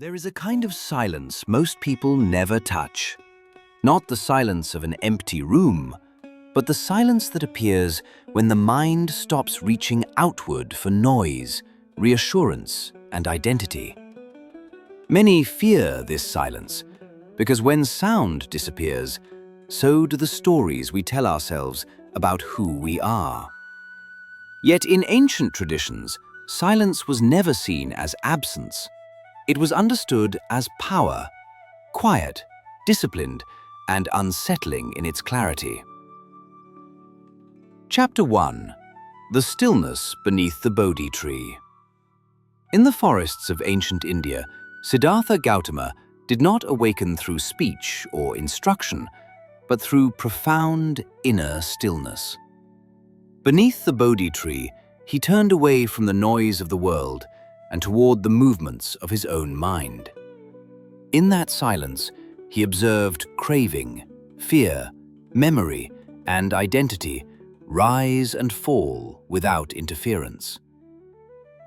There is a kind of silence most people never touch. Not the silence of an empty room, but the silence that appears when the mind stops reaching outward for noise, reassurance, and identity. Many fear this silence, because when sound disappears, so do the stories we tell ourselves about who we are. Yet in ancient traditions, silence was never seen as absence. It was understood as power, quiet, disciplined, and unsettling in its clarity. Chapter 1. The Stillness Beneath the Bodhi Tree. In the forests of ancient India, Siddhartha Gautama did not awaken through speech or instruction, but through profound inner stillness. Beneath the Bodhi tree, he turned away from the noise of the world and toward the movements of his own mind. In that silence, he observed craving, fear, memory, and identity rise and fall without interference.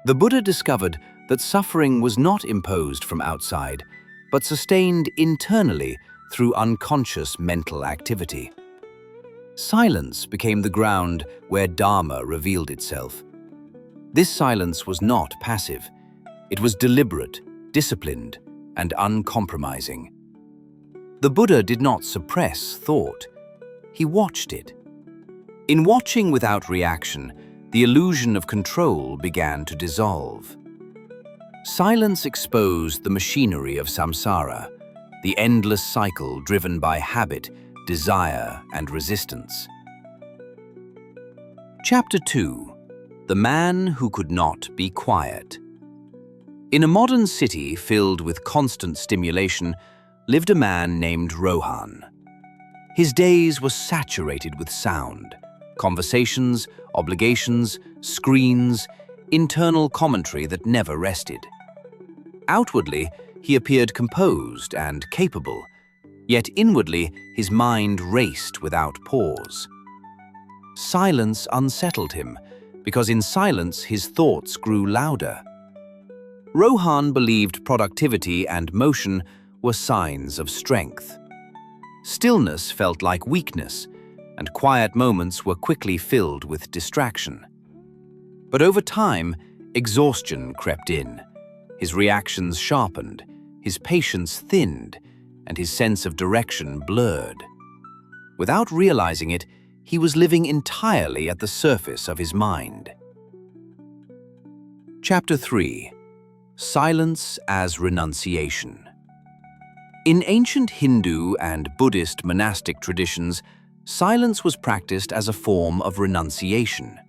The Buddha discovered that suffering was not imposed from outside, but sustained internally through unconscious mental activity. Silence became the ground where Dharma revealed itself. This silence was not passive. It was deliberate, disciplined, and uncompromising. The Buddha did not suppress thought. He watched it. In watching without reaction, the illusion of control began to dissolve. Silence exposed the machinery of samsara, the endless cycle driven by habit, desire, and resistance. Chapter 2. The Man Who Could Not Be Quiet. In a modern city filled with constant stimulation lived a man named Rohan. His days were saturated with sound, conversations, obligations, screens, internal commentary that never rested. Outwardly, he appeared composed and capable, yet inwardly his mind raced without pause. Silence unsettled him, because in silence his thoughts grew louder. Rohan believed productivity and motion were signs of strength. Stillness felt like weakness, and quiet moments were quickly filled with distraction. But over time, exhaustion crept in. His reactions sharpened, his patience thinned, and his sense of direction blurred. Without realizing it, he was living entirely at the surface of his mind. Chapter 3. Silence as Renunciation. In ancient Hindu and Buddhist monastic traditions, silence was practiced as a form of renunciation.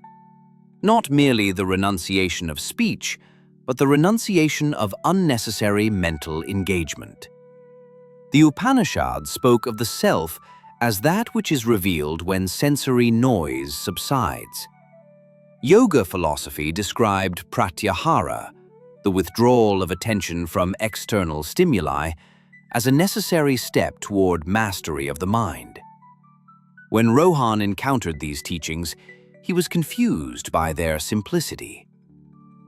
Not merely the renunciation of speech, but the renunciation of unnecessary mental engagement. The Upanishads spoke of the self as that which is revealed when sensory noise subsides. Yoga philosophy described pratyahara, the withdrawal of attention from external stimuli, as a necessary step toward mastery of the mind. When Rohan encountered these teachings, he was confused by their simplicity.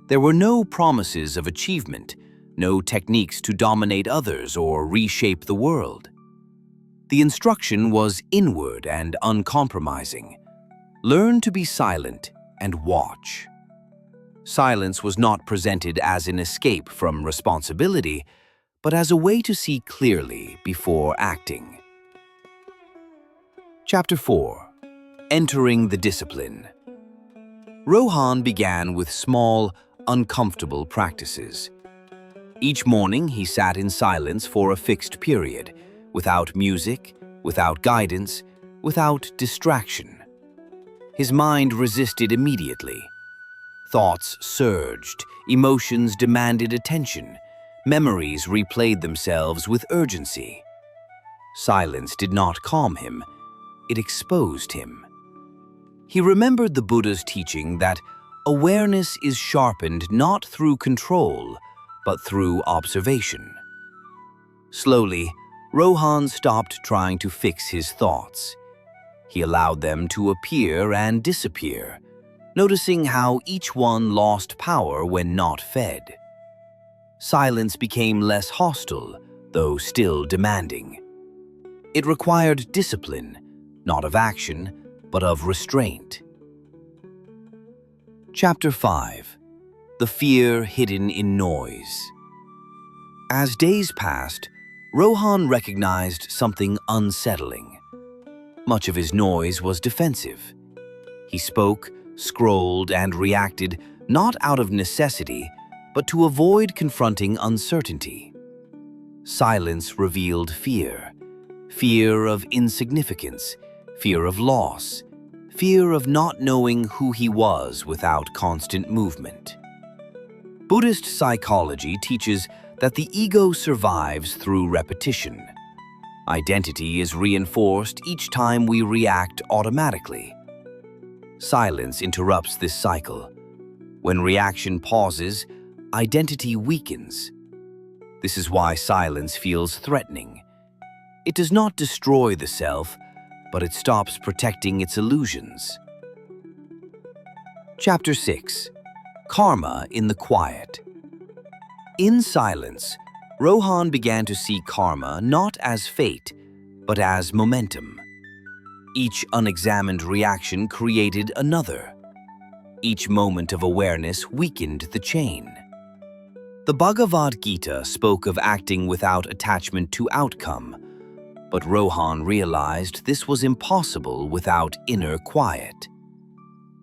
There were no promises of achievement, no techniques to dominate others or reshape the world. The instruction was inward and uncompromising. Learn to be silent and watch. Silence was not presented as an escape from responsibility, but as a way to see clearly before acting. Chapter 4. Entering the Discipline. Rohan began with small, uncomfortable practices. Each morning he sat in silence for a fixed period, without music, without guidance, without distraction. His mind resisted immediately. Thoughts surged, emotions demanded attention, memories replayed themselves with urgency. Silence did not calm him, it exposed him. He remembered the Buddha's teaching that awareness is sharpened not through control, but through observation. Slowly, Rohan stopped trying to fix his thoughts. He allowed them to appear and disappear, noticing how each one lost power when not fed. Silence became less hostile, though still demanding. It required discipline, not of action, but of restraint. Chapter 5. The Fear Hidden in Noise. As days passed, Rohan recognized something unsettling. Much of his noise was defensive. He spoke, scrolled, and reacted not out of necessity, but to avoid confronting uncertainty. Silence revealed fear. Fear of insignificance, fear of loss, fear of not knowing who he was without constant movement. Buddhist psychology teaches that the ego survives through repetition. Identity is reinforced each time we react automatically. Silence interrupts this cycle. When reaction pauses, identity weakens. This is why silence feels threatening. It does not destroy the self, but it stops protecting its illusions. Chapter 6. Karma in the Quiet. In silence, Rohan began to see karma not as fate, but as momentum. Each unexamined reaction created another. Each moment of awareness weakened the chain. The Bhagavad Gita spoke of acting without attachment to outcome, but Rohan realized this was impossible without inner quiet.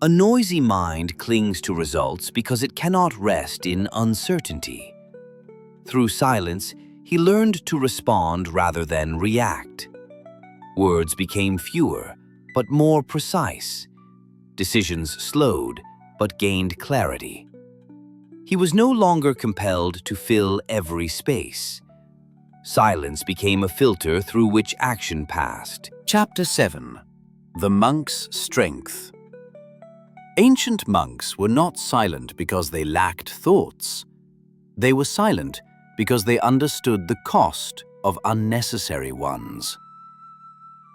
A noisy mind clings to results because it cannot rest in uncertainty. Through silence, he learned to respond rather than react. Words became fewer, but more precise. Decisions slowed, but gained clarity. He was no longer compelled to fill every space. Silence became a filter through which action passed. Chapter 7. The Monk's Strength. Ancient monks were not silent because they lacked thoughts. They were silent because they understood the cost of unnecessary ones.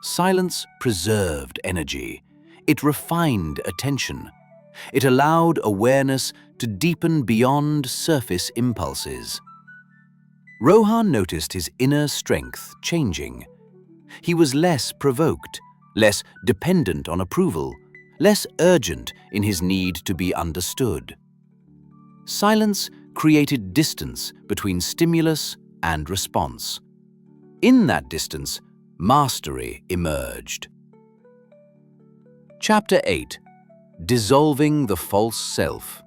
Silence preserved energy. It refined attention. It allowed awareness to deepen beyond surface impulses. Rohan noticed his inner strength changing. He was less provoked, less dependent on approval, less urgent in his need to be understood. Silence created distance between stimulus and response. In that distance, mastery emerged. Chapter 8. Dissolving the False Self.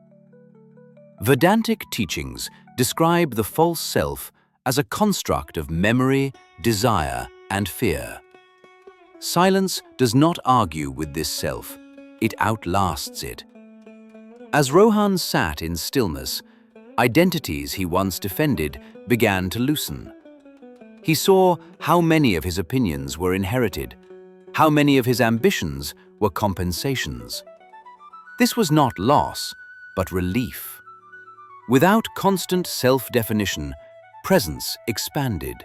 Vedantic teachings describe the false self as a construct of memory, desire, and fear. Silence does not argue with this self, it outlasts it. As Rohan sat in stillness, identities he once defended began to loosen. He saw how many of his opinions were inherited, how many of his ambitions were compensations. This was not loss, but relief. Without constant self-definition, presence expanded.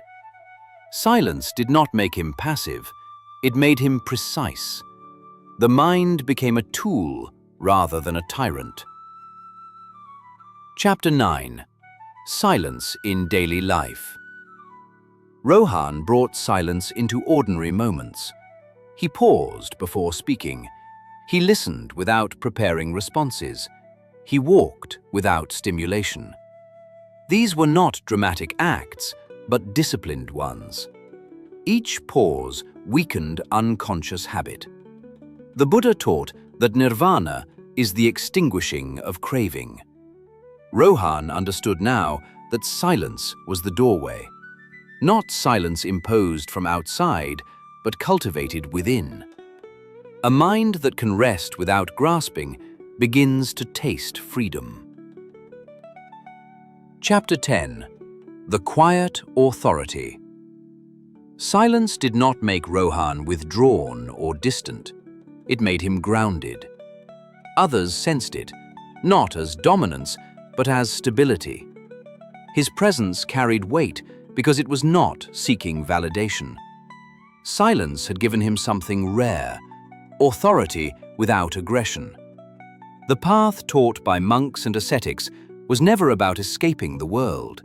Silence did not make him passive, it made him precise. The mind became a tool rather than a tyrant. Chapter 9. Silence in Daily Life. Rohan brought silence into ordinary moments. He paused before speaking. He listened without preparing responses. He walked without stimulation. These were not dramatic acts, but disciplined ones. Each pause weakened unconscious habit. The Buddha taught that nirvana is the extinguishing of craving. Rohan understood now that silence was the doorway. Not silence imposed from outside, but cultivated within. A mind that can rest without grasping begins to taste freedom. Chapter 10. The Quiet Authority. Silence did not make Rohan withdrawn or distant. It made him grounded. Others sensed it, not as dominance, but as stability. His presence carried weight because it was not seeking validation. Silence had given him something rare, authority without aggression. The path taught by monks and ascetics was never about escaping the world.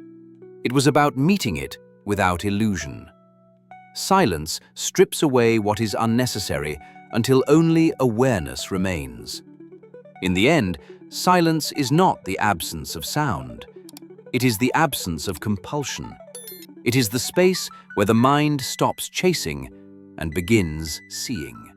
It was about meeting it without illusion. Silence strips away what is unnecessary until only awareness remains. In the end, silence is not the absence of sound. It is the absence of compulsion. It is the space where the mind stops chasing and begins seeing.